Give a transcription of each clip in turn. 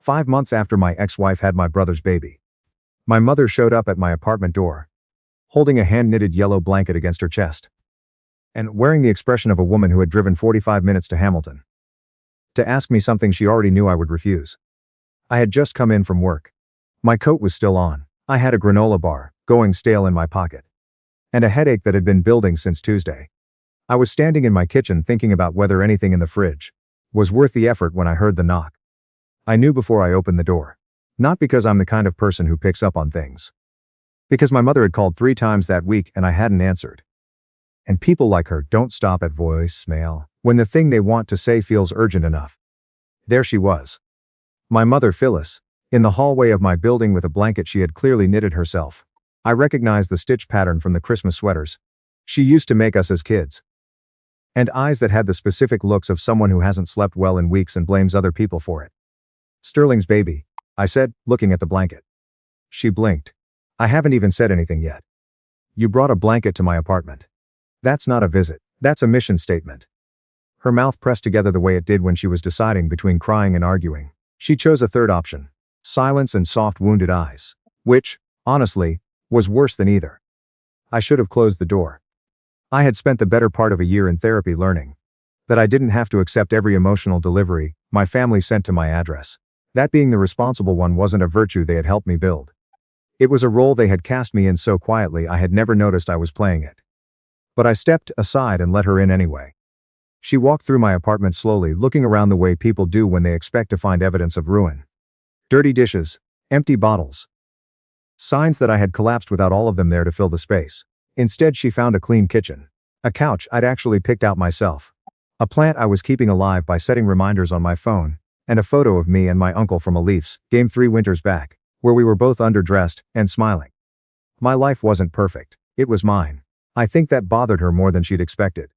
5 months after my ex-wife had my brother's baby. My mother showed up at my apartment door, holding a hand-knitted yellow blanket against her chest, and wearing the expression of a woman who had driven 45 minutes to Hamilton to ask me something she already knew I would refuse. I had just come in from work. My coat was still on. I had a granola bar, going stale, in my pocket, and a headache that had been building since Tuesday. I was standing in my kitchen thinking about whether anything in the fridge was worth the effort when I heard the knock. I knew before I opened the door. Not because I'm the kind of person who picks up on things. Because my mother had called 3 times that week and I hadn't answered. And people like her don't stop at voicemail when the thing they want to say feels urgent enough. There she was. My mother, Phyllis, in the hallway of my building with a blanket she had clearly knitted herself. I recognized the stitch pattern from the Christmas sweaters she used to make us as kids. And eyes that had the specific looks of someone who hasn't slept well in weeks and blames other people for it. "Sterling's baby," I said, looking at the blanket. She blinked. "I haven't even said anything yet." "You brought a blanket to my apartment. That's not a visit. That's a mission statement." Her mouth pressed together the way it did when she was deciding between crying and arguing. She chose a third option. Silence and soft, wounded eyes. Which, honestly, was worse than either. I should have closed the door. I had spent the better part of a year in therapy learning that I didn't have to accept every emotional delivery my family sent to my address. That being the responsible one wasn't a virtue they had helped me build. It was a role they had cast me in so quietly I had never noticed I was playing it. But I stepped aside and let her in anyway. She walked through my apartment slowly, looking around the way people do when they expect to find evidence of ruin. Dirty dishes, empty bottles, signs that I had collapsed without all of them there to fill the space. Instead, she found a clean kitchen, a couch I'd actually picked out myself, a plant I was keeping alive by setting reminders on my phone, and a photo of me and my uncle from a Leafs game 3 winters back, where we were both underdressed and smiling. My life wasn't perfect. It was mine. I think that bothered her more than she'd expected.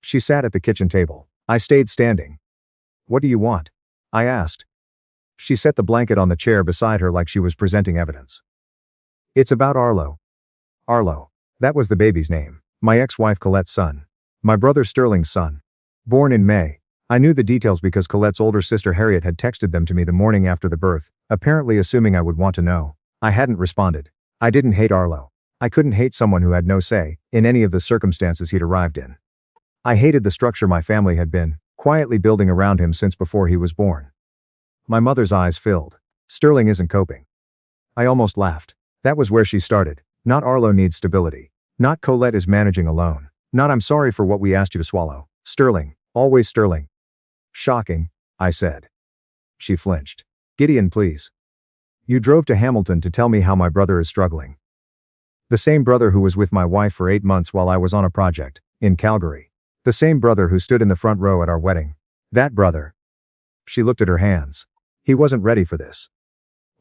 She sat at the kitchen table. I stayed standing. "What do you want?" I asked. She set the blanket on the chair beside her like she was presenting evidence. "It's about Arlo." Arlo. That was the baby's name. My ex-wife Colette's son. My brother Sterling's son. Born in May. I knew the details because Colette's older sister Harriet had texted them to me the morning after the birth, apparently assuming I would want to know. I hadn't responded. I didn't hate Arlo. I couldn't hate someone who had no say in any of the circumstances he'd arrived in. I hated the structure my family had been quietly building around him since before he was born. My mother's eyes filled. "Sterling isn't coping." I almost laughed. That was where she started. Not "Arlo needs stability." Not "Colette is managing alone." Not "I'm sorry for what we asked you to swallow." Sterling. Always Sterling. "Shocking," I said. She flinched. "Gideon, please. You drove to Hamilton to tell me how my brother is struggling." The same brother who was with my wife for 8 months while I was on a project in Calgary. The same brother who stood in the front row at our wedding. That brother. She looked at her hands. He wasn't ready for this.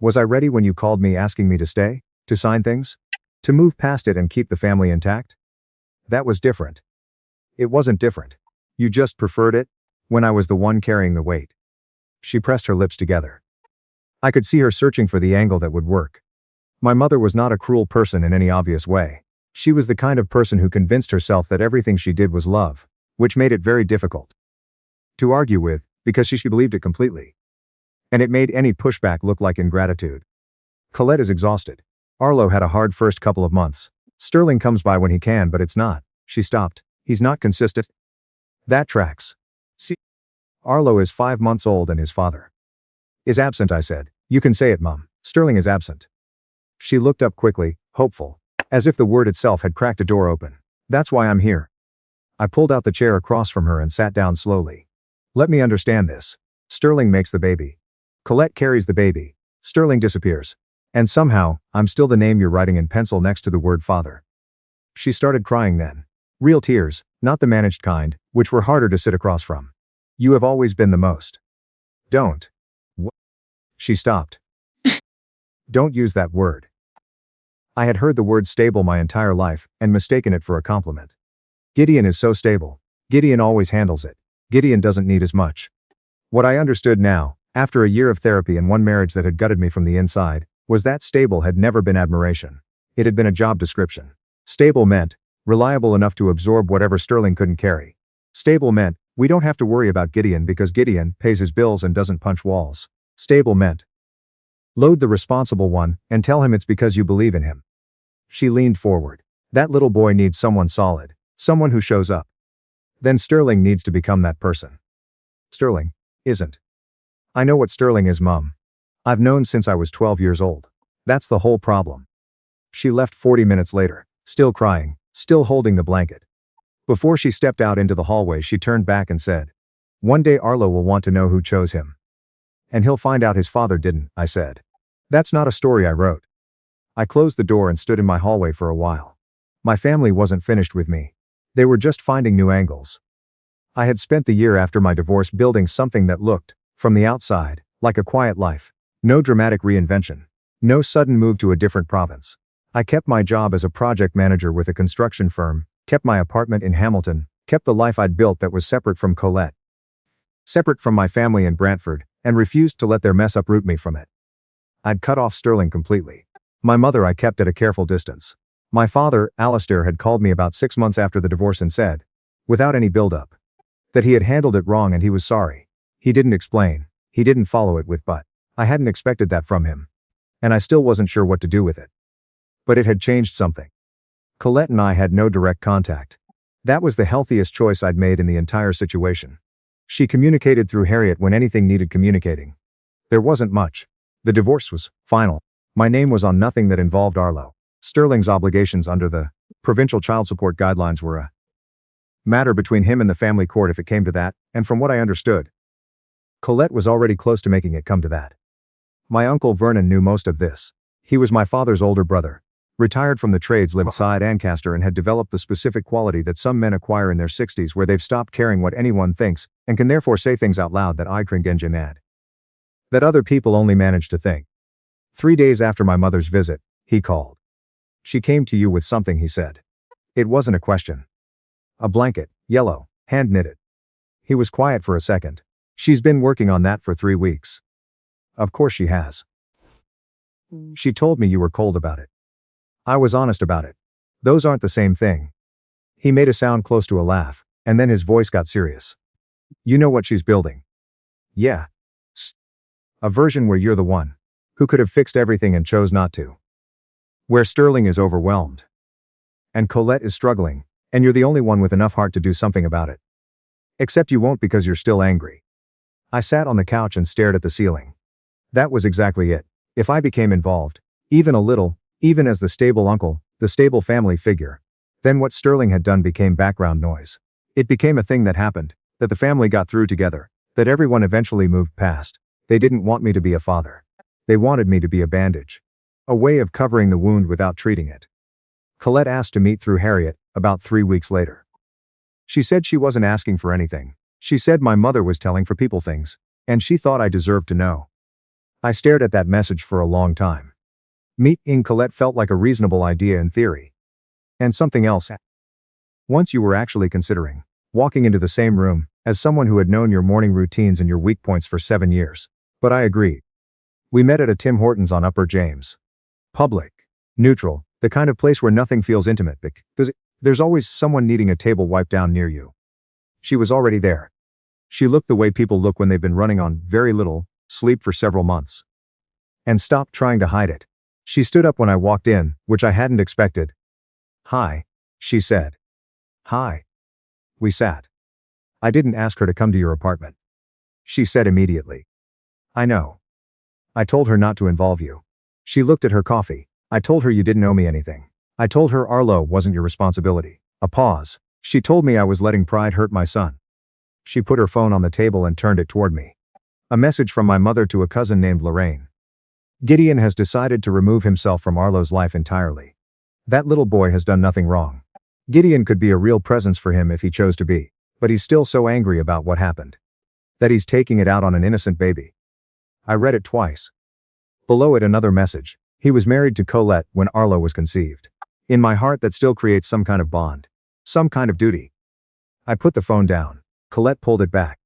Was I ready when you called me asking me to stay? To sign things? To move past it and keep the family intact? That was different. It wasn't different. You just preferred it? When I was the one carrying the weight. She pressed her lips together. I could see her searching for the angle that would work. My mother was not a cruel person in any obvious way. She was the kind of person who convinced herself that everything she did was love, which made it very difficult to argue with, because she believed it completely. And it made any pushback look like ingratitude. Colette is exhausted. Arlo had a hard first couple of months. Sterling comes by when he can, but it's not. She stopped. He's not consistent. That tracks. See? Arlo is 5 months old and his father is absent, I said. You can say it, Mum. Sterling is absent. She looked up quickly, hopeful, as if the word itself had cracked a door open. That's why I'm here. I pulled out the chair across from her and sat down slowly. Let me understand this. Sterling makes the baby. Colette carries the baby. Sterling disappears. And somehow, I'm still the name you're writing in pencil next to the word father. She started crying then. Real tears, not the managed kind, which were harder to sit across from. You have always been the most. Don't. What? She stopped. Don't use that word. I had heard the word stable my entire life, and mistaken it for a compliment. Gideon is so stable. Gideon always handles it. Gideon doesn't need as much. What I understood now, after a year of therapy and one marriage that had gutted me from the inside, was that stable had never been admiration. It had been a job description. Stable meant reliable enough to absorb whatever Sterling couldn't carry. Stable meant we don't have to worry about Gideon because Gideon pays his bills and doesn't punch walls. Stable meant load the responsible one and tell him it's because you believe in him. She leaned forward. That little boy needs someone solid, someone who shows up. Then Sterling needs to become that person. Sterling isn't. I know what Sterling is, Mum. I've known since I was 12 years old. That's the whole problem. She left 40 minutes later, still crying, still holding the blanket. Before she stepped out into the hallway, she turned back and said, "One day Arlo will want to know who chose him. And he'll find out his father didn't," I said. That's not a story I wrote. I closed the door and stood in my hallway for a while. My family wasn't finished with me. They were just finding new angles. I had spent the year after my divorce building something that looked, from the outside, like a quiet life. No dramatic reinvention. No sudden move to a different province. I kept my job as a project manager with a construction firm, kept my apartment in Hamilton, kept the life I'd built that was separate from Colette. Separate from my family in Brantford, and refused to let their mess uproot me from it. I'd cut off Sterling completely. My mother I kept at a careful distance. My father, Alistair, had called me about 6 months after the divorce and said, without any build-up, that he had handled it wrong and he was sorry. He didn't explain. He didn't follow it with but. I hadn't expected that from him. And I still wasn't sure what to do with it. But it had changed something. Colette and I had no direct contact. That was the healthiest choice I'd made in the entire situation. She communicated through Harriet when anything needed communicating. There wasn't much. The divorce was final. My name was on nothing that involved Arlo. Sterling's obligations under the provincial child support guidelines were a matter between him and the family court if it came to that, and from what I understood, Colette was already close to making it come to that. My uncle Vernon knew most of this. He was my father's older brother. Retired from the trades, lived outside Ancaster, and had developed the specific quality that some men acquire in their 60s where they've stopped caring what anyone thinks, and can therefore say things out loud that I cringe mad. That other people only manage to think. 3 days after my mother's visit, he called. "She came to you with something," he said. It wasn't a question. A blanket, yellow, hand-knitted. He was quiet for a second. "She's been working on that for 3 weeks. Of course she has. She told me you were cold about it. I was honest about it. Those aren't the same thing." He made a sound close to a laugh, and then his voice got serious. "You know what she's building?" "Yeah. A version where you're the one who could have fixed everything and chose not to. Where Sterling is overwhelmed. And Colette is struggling, and you're the only one with enough heart to do something about it. Except you won't because you're still angry." I sat on the couch and stared at the ceiling. That was exactly it. If I became involved, even a little, even as the stable uncle, the stable family figure, then what Sterling had done became background noise. It became a thing that happened, that the family got through together, that everyone eventually moved past. They didn't want me to be a father. They wanted me to be a bandage. A way of covering the wound without treating it. Colette asked to meet through Harriet, about 3 weeks later. She said she wasn't asking for anything. She said my mother was telling for people things, and she thought I deserved to know. I stared at that message for a long time. Meeting Colette felt like a reasonable idea in theory. And something else. Once you were actually considering walking into the same room as someone who had known your morning routines and your weak points for 7 years. But I agreed. We met at a Tim Hortons on Upper James. Public. Neutral. The kind of place where nothing feels intimate because there's always someone needing a table wiped down near you. She was already there. She looked the way people look when they've been running on very little sleep for several months. And stopped trying to hide it. She stood up when I walked in, which I hadn't expected. "Hi," she said. "Hi." We sat. "I didn't ask her to come to your apartment," she said immediately. "I know. I told her not to involve you." She looked at her coffee. "I told her you didn't owe me anything. I told her Arlo wasn't your responsibility." A pause. "She told me I was letting pride hurt my son." She put her phone on the table and turned it toward me. A message from my mother to a cousin named Lorraine. "Gideon has decided to remove himself from Arlo's life entirely. That little boy has done nothing wrong. Gideon could be a real presence for him if he chose to be, but he's still so angry about what happened. That he's taking it out on an innocent baby." I read it twice. Below it another message. He was married to Colette when Arlo was conceived. In my heart that still creates some kind of bond. Some kind of duty. I put the phone down. Colette pulled it back.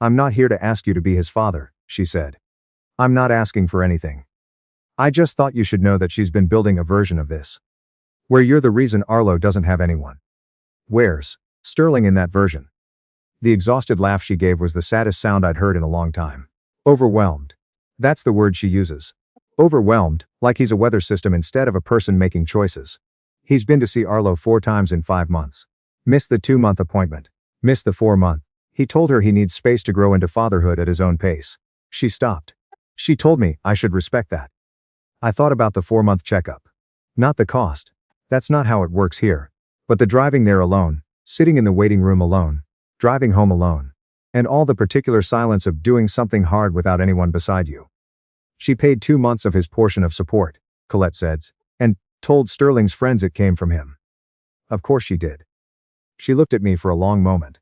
"I'm not here to ask you to be his father," she said. "I'm not asking for anything. I just thought you should know that she's been building a version of this. Where you're the reason Arlo doesn't have anyone. Where's Sterling in that version?" The exhausted laugh she gave was the saddest sound I'd heard in a long time. Overwhelmed. That's the word she uses. Overwhelmed, like he's a weather system instead of a person making choices. He's been to see Arlo 4 times in 5 months. Missed the 2-month appointment. Missed the 4-month. He told her he needs space to grow into fatherhood at his own pace. She stopped. She told me I should respect that. I thought about the 4-month checkup. Not the cost. That's not how it works here. But the driving there alone, sitting in the waiting room alone, driving home alone, and all the particular silence of doing something hard without anyone beside you. She paid 2 months of his portion of support, Colette says, and told Sterling's friends it came from him. Of course she did. She looked at me for a long moment.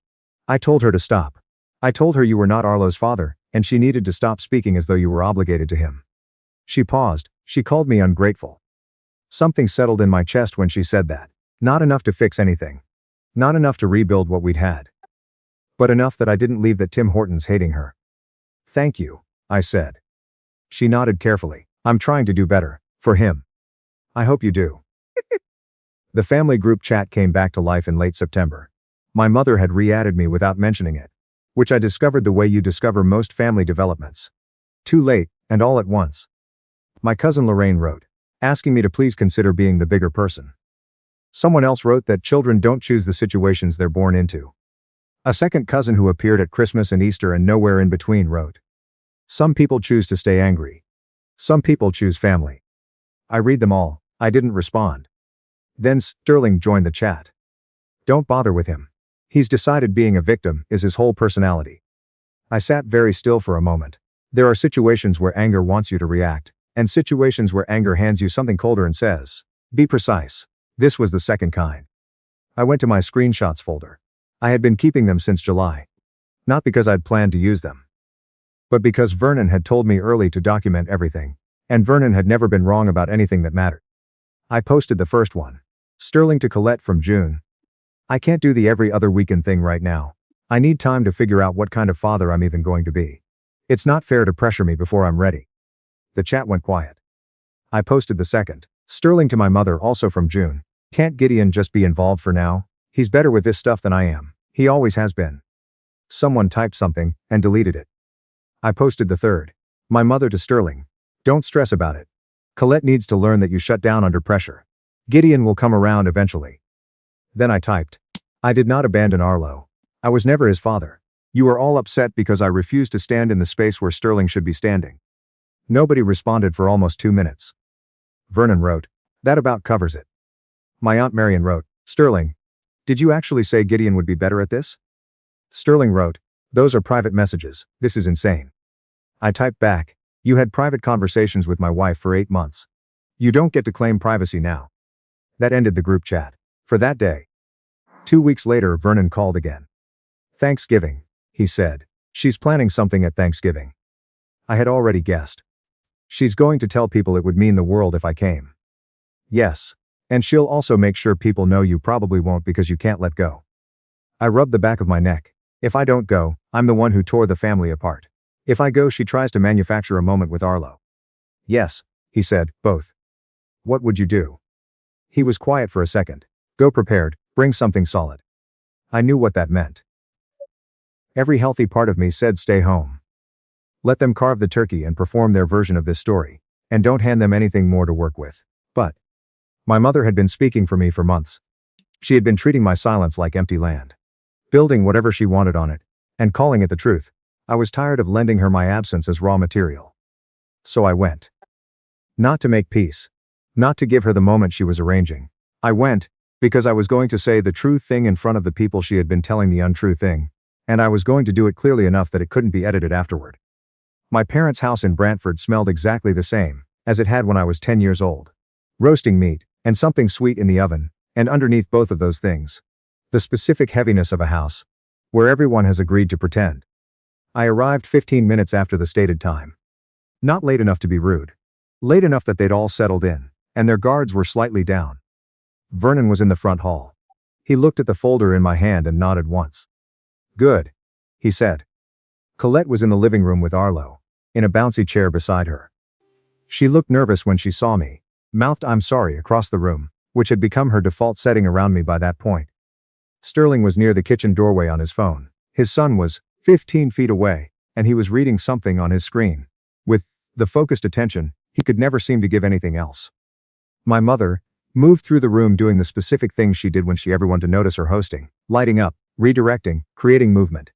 I told her to stop. I told her you were not Arlo's father, and she needed to stop speaking as though you were obligated to him. She paused. She called me ungrateful. Something settled in my chest when she said that. Not enough to fix anything. Not enough to rebuild what we'd had. But enough that I didn't leave that Tim Hortons hating her. Thank you, I said. She nodded carefully. I'm trying to do better. For him. I hope you do. The family group chat came back to life in late September. My mother had re-added me without mentioning it. Which I discovered the way you discover most family developments. Too late, and all at once. My cousin Lorraine wrote, asking me to please consider being the bigger person. Someone else wrote that children don't choose the situations they're born into. A second cousin who appeared at Christmas and Easter and nowhere in between wrote, some people choose to stay angry. Some people choose family. I read them all. I didn't respond. Then Sterling joined the chat. Don't bother with him. He's decided being a victim is his whole personality. I sat very still for a moment. There are situations where anger wants you to react, and situations where anger hands you something colder and says, be precise. This was the second kind. I went to my screenshots folder. I had been keeping them since July. Not because I'd planned to use them. But because Vernon had told me early to document everything, and Vernon had never been wrong about anything that mattered. I posted the first one. Sterling to Colette from June. I can't do the every other weekend thing right now. I need time to figure out what kind of father I'm even going to be. It's not fair to pressure me before I'm ready. The chat went quiet. I posted the second. Sterling to my mother also from June. Can't Gideon just be involved for now? He's better with this stuff than I am. He always has been. Someone typed something and deleted it. I posted the third. My mother to Sterling. Don't stress about it. Colette needs to learn that you shut down under pressure. Gideon will come around eventually. Then I typed. I did not abandon Arlo. I was never his father. You are all upset because I refused to stand in the space where Sterling should be standing. Nobody responded for almost 2 minutes. Vernon wrote, that about covers it. My Aunt Marion wrote, Sterling, did you actually say Gideon would be better at this? Sterling wrote, those are private messages. This is insane. I typed back, you had private conversations with my wife for 8 months. You don't get to claim privacy now. That ended the group chat. For that day. 2 weeks later, Vernon called again. Thanksgiving, he said. She's planning something at Thanksgiving. I had already guessed. She's going to tell people it would mean the world if I came. Yes. And she'll also make sure people know you probably won't because you can't let go. I rubbed the back of my neck. If I don't go, I'm the one who tore the family apart. If I go, she tries to manufacture a moment with Arlo. Yes, he said, both. What would you do? He was quiet for a second. Go prepared, bring something solid. I knew what that meant. Every healthy part of me said stay home. Let them carve the turkey and perform their version of this story, and don't hand them anything more to work with. But my mother had been speaking for me for months. She had been treating my silence like empty land. Building whatever she wanted on it, and calling it the truth. I was tired of lending her my absence as raw material. So I went. Not to make peace. Not to give her the moment she was arranging. I went, because I was going to say the true thing in front of the people she had been telling the untrue thing, and I was going to do it clearly enough that it couldn't be edited afterward. My parents' house in Brantford smelled exactly the same as it had when I was 10 years old. Roasting meat, and something sweet in the oven, and underneath both of those things, the specific heaviness of a house, where everyone has agreed to pretend. I arrived 15 minutes after the stated time. Not late enough to be rude. Late enough that they'd all settled in, and their guards were slightly down. Vernon was in the front hall. He looked at the folder in my hand and nodded once. Good, he said. Colette was in the living room with Arlo, in a bouncy chair beside her. She looked nervous when she saw me, mouthed I'm sorry across the room, which had become her default setting around me by that point. Sterling was near the kitchen doorway on his phone. His son was 15 feet away, and he was reading something on his screen. With The focused attention, he could never seem to give anything else. My mother moved through the room doing the specific things she did when she everyone to notice her hosting, lighting up, redirecting, creating movement.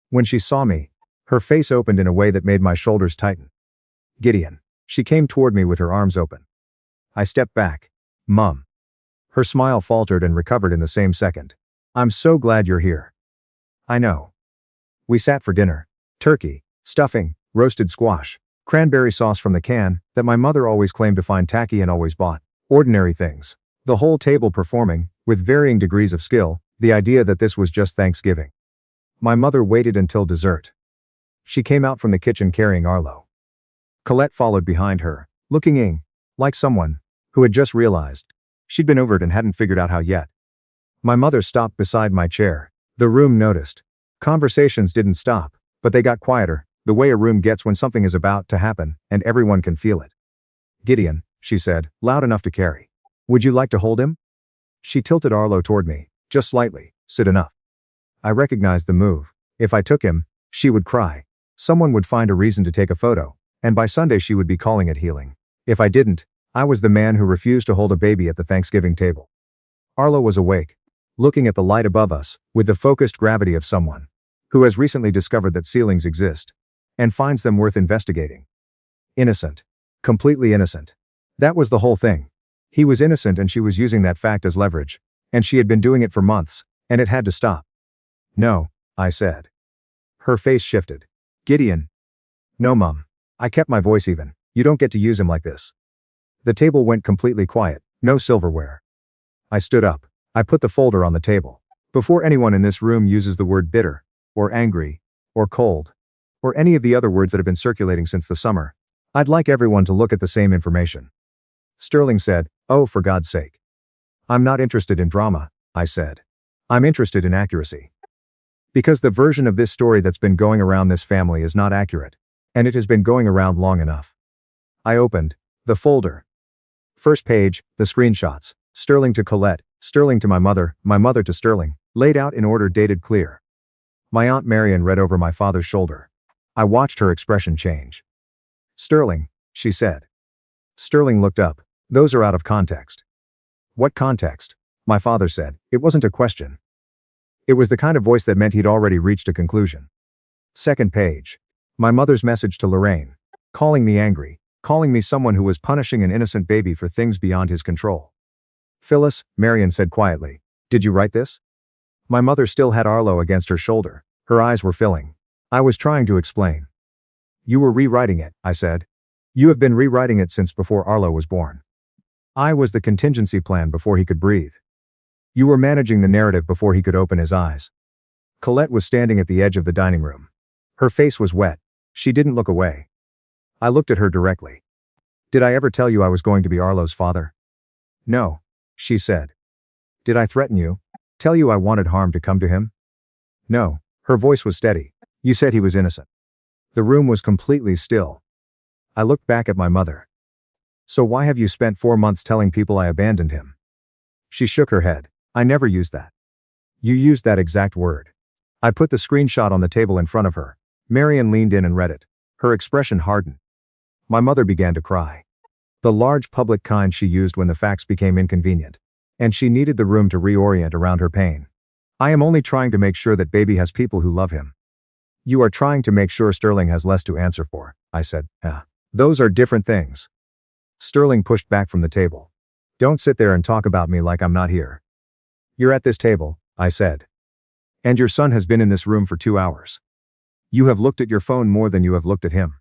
When she saw me, her face opened in a way that made my shoulders tighten. Gideon. She came toward me with her arms open. I stepped back. Mum. Her smile faltered and recovered in the same second. I'm so glad you're here. I know. We sat for dinner. Turkey, stuffing, roasted squash, cranberry sauce from the can that my mother always claimed to find tacky and always bought. Ordinary things. The whole table performing, with varying degrees of skill, the idea that this was just Thanksgiving. My mother waited until dessert. She came out from the kitchen carrying Arlo. Colette followed behind her, looking like someone who had just realized she'd been over it and hadn't figured out how yet. My mother stopped beside my chair. The room noticed. Conversations didn't stop, but they got quieter, the way a room gets when something is about to happen, and everyone can feel it. Gideon, she said, loud enough to carry. Would you like to hold him? She tilted Arlo toward me, just slightly, sit enough. I recognized the move. If I took him, she would cry. Someone would find a reason to take a photo, and by Sunday she would be calling it healing. If I didn't, I was the man who refused to hold a baby at the Thanksgiving table. Arlo was awake, looking at the light above us, with the focused gravity of someone who has recently discovered that ceilings exist, and finds them worth investigating. Innocent. Completely innocent. That was the whole thing. He was innocent and she was using that fact as leverage, and she had been doing it for months, and it had to stop. No, I said. Her face shifted. Gideon. No, Mum. I kept my voice even. You don't get to use him like this. The table went completely quiet, no silverware. I stood up. I put the folder on the table. Before anyone in this room uses the word bitter, or angry, or cold, or any of the other words that have been circulating since the summer, I'd like everyone to look at the same information. Sterling said, oh, for God's sake. I'm not interested in drama, I said. I'm interested in accuracy. Because the version of this story that's been going around this family is not accurate, and it has been going around long enough. I opened the folder. First page, the screenshots. Sterling to Colette, Sterling to my mother to Sterling, laid out in order, dated clear. My Aunt Marion read over my father's shoulder. I watched her expression change. Sterling, she said. Sterling looked up. Those are out of context. What context? My father said. It wasn't a question. It was the kind of voice that meant he'd already reached a conclusion. Second page. My mother's message to Lorraine. Calling me angry. Calling me someone who was punishing an innocent baby for things beyond his control. Phyllis, Marion said quietly. Did you write this? My mother still had Arlo against her shoulder. Her eyes were filling. I was trying to explain. You were rewriting it, I said. You have been rewriting it since before Arlo was born. I was the contingency plan before he could breathe. You were managing the narrative before he could open his eyes. Colette was standing at the edge of the dining room. Her face was wet. She didn't look away. I looked at her directly. Did I ever tell you I was going to be Arlo's father? No, she said. Did I threaten you? Tell you I wanted harm to come to him? No. Her voice was steady. You said he was innocent. The room was completely still. I looked back at my mother. So why have you spent 4 months telling people I abandoned him? She shook her head. I never used that. You used that exact word. I put the screenshot on the table in front of her. Marion leaned in and read it. Her expression hardened. My mother began to cry. The large public kind she used when the facts became inconvenient. And she needed the room to reorient around her pain. I am only trying to make sure that baby has people who love him. You are trying to make sure Sterling has less to answer for, I said. Those are different things. Sterling pushed back from the table. Don't sit there and talk about me like I'm not here. You're at this table, I said. And your son has been in this room for 2 hours. You have looked at your phone more than you have looked at him.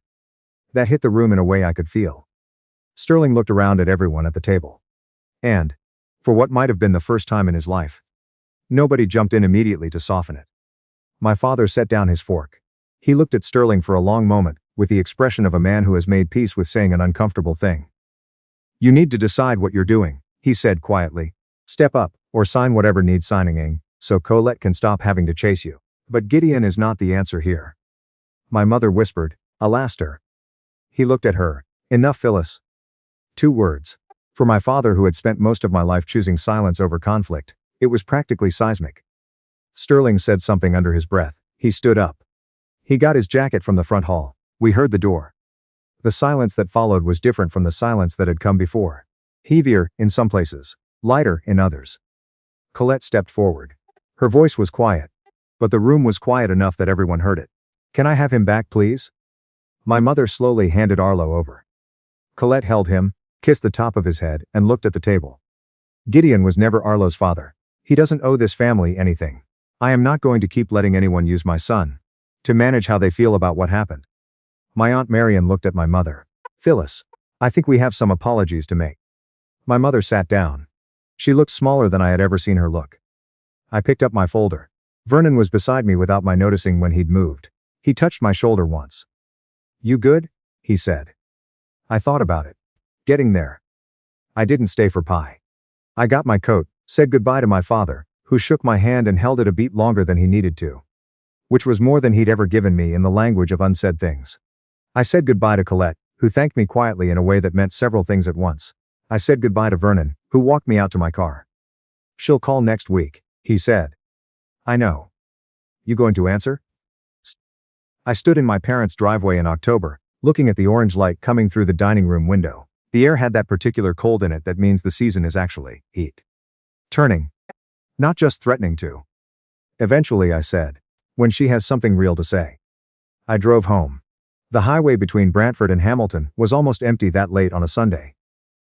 That hit the room in a way I could feel. Sterling looked around at everyone at the table. And, for what might have been the first time in his life, nobody jumped in immediately to soften it. My father set down his fork. He looked at Sterling for a long moment, with the expression of a man who has made peace with saying an uncomfortable thing. You need to decide what you're doing, he said quietly. Step up, or sign whatever needs signing, so Colette can stop having to chase you. But Gideon is not the answer here. My mother whispered, Alastair. He looked at her. Enough, Phyllis. 2 words. For my father, who had spent most of my life choosing silence over conflict, it was practically seismic. Sterling said something under his breath. He stood up. He got his jacket from the front hall. We heard the door. The silence that followed was different from the silence that had come before. Heavier, in some places. Lighter, in others. Colette stepped forward. Her voice was quiet. But the room was quiet enough that everyone heard it. "Can I have him back, please?" My mother slowly handed Arlo over. Colette held him, kissed the top of his head, and looked at the table. "Gideon was never Arlo's father. He doesn't owe this family anything. I am not going to keep letting anyone use my son to manage how they feel about what happened." My Aunt Marian looked at my mother. "Phyllis, I think we have some apologies to make." My mother sat down. She looked smaller than I had ever seen her look. I picked up my folder. Vernon was beside me without my noticing when he'd moved. He touched my shoulder once. "You good?" he said. I thought about it. Getting there. I didn't stay for pie. I got my coat, said goodbye to my father, who shook my hand and held it a beat longer than he needed to. Which was more than he'd ever given me in the language of unsaid things. I said goodbye to Colette, who thanked me quietly in a way that meant several things at once. I said goodbye to Vernon, who walked me out to my car. "She'll call next week," he said. "I know. You going to answer?" I stood in my parents' driveway in October, looking at the orange light coming through the dining room window. The air had that particular cold in it that means the season is actually heat. Turning. Not just threatening to. "Eventually," I said. "When she has something real to say." I drove home. The highway between Brantford and Hamilton was almost empty that late on a Sunday.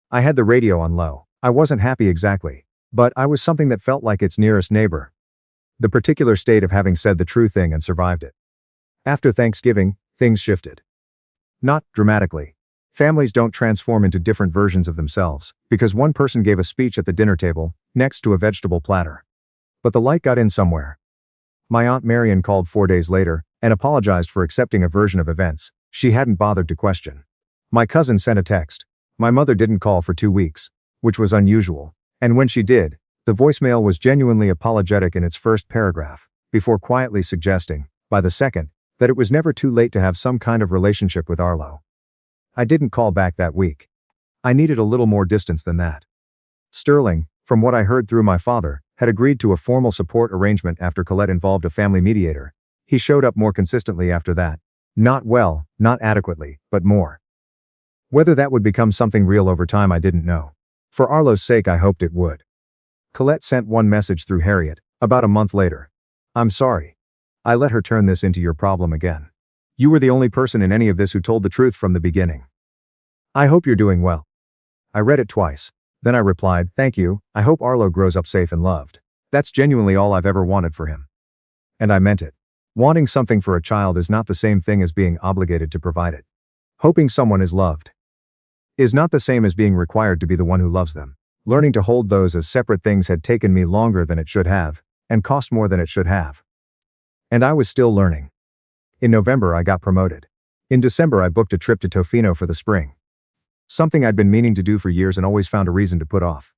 I had the radio on low. I wasn't happy exactly, but I was something that felt like its nearest neighbor. The particular state of having said the true thing and survived it. After Thanksgiving, things shifted. Not dramatically. Families don't transform into different versions of themselves because one person gave a speech at the dinner table, next to a vegetable platter. But the light got in somewhere. My Aunt Marian called 4 days later and apologized for accepting a version of events she hadn't bothered to question. My cousin sent a text. My mother didn't call for 2 weeks, which was unusual, and when she did, the voicemail was genuinely apologetic in its first paragraph, before quietly suggesting, by the second, that it was never too late to have some kind of relationship with Arlo. I didn't call back that week. I needed a little more distance than that. Sterling, from what I heard through my father, had agreed to a formal support arrangement after Colette involved a family mediator. He showed up more consistently after that. Not well, not adequately, but more. Whether that would become something real over time I didn't know. For Arlo's sake I hoped it would. Colette sent one message through Harriet, about a month later. "I'm sorry. I let her turn this into your problem again. You were the only person in any of this who told the truth from the beginning. I hope you're doing well." I read it twice. Then I replied, "Thank you, I hope Arlo grows up safe and loved. That's genuinely all I've ever wanted for him." And I meant it. Wanting something for a child is not the same thing as being obligated to provide it. Hoping someone is loved is not the same as being required to be the one who loves them. Learning to hold those as separate things had taken me longer than it should have, and cost more than it should have. And I was still learning. In November I got promoted. In December I booked a trip to Tofino for the spring. Something I'd been meaning to do for years and always found a reason to put off.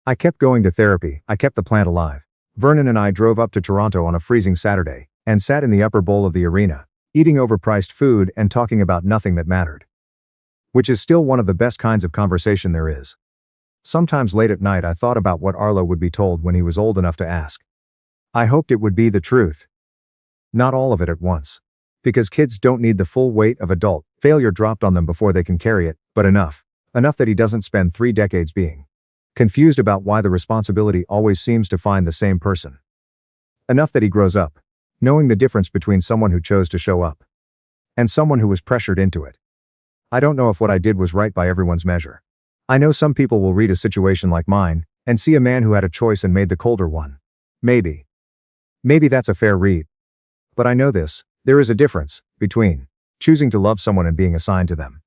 I kept going to therapy, I kept the plant alive. Vernon and I drove up to Toronto on a freezing Saturday, and sat in the upper bowl of the arena, eating overpriced food and talking about nothing that mattered. Which is still one of the best kinds of conversation there is. Sometimes late at night I thought about what Arlo would be told when he was old enough to ask. I hoped it would be the truth. Not all of it at once. Because kids don't need the full weight of adult failure dropped on them before they can carry it, but enough. Enough that he doesn't spend 3 decades being confused about why the responsibility always seems to find the same person. Enough that he grows up, knowing the difference between someone who chose to show up and someone who was pressured into it. I don't know if what I did was right by everyone's measure. I know some people will read a situation like mine and see a man who had a choice and made the colder one. Maybe. Maybe that's a fair read. But I know this, there is a difference between choosing to love someone and being assigned to them.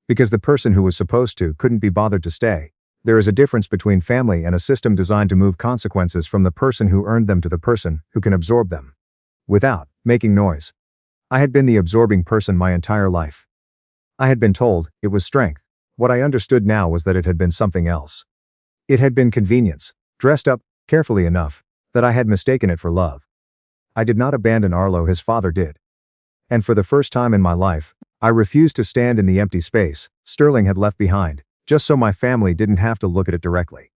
Because the person who was supposed to couldn't be bothered to stay. There is a difference between family and a system designed to move consequences from the person who earned them to the person who can absorb them without making noise. I had been the absorbing person my entire life. I had been told it was strength. What I understood now was that it had been something else. It had been convenience, dressed up carefully enough that I had mistaken it for love. I did not abandon Arlo, his father did. And for the first time in my life, I refused to stand in the empty space Sterling had left behind, just so my family didn't have to look at it directly.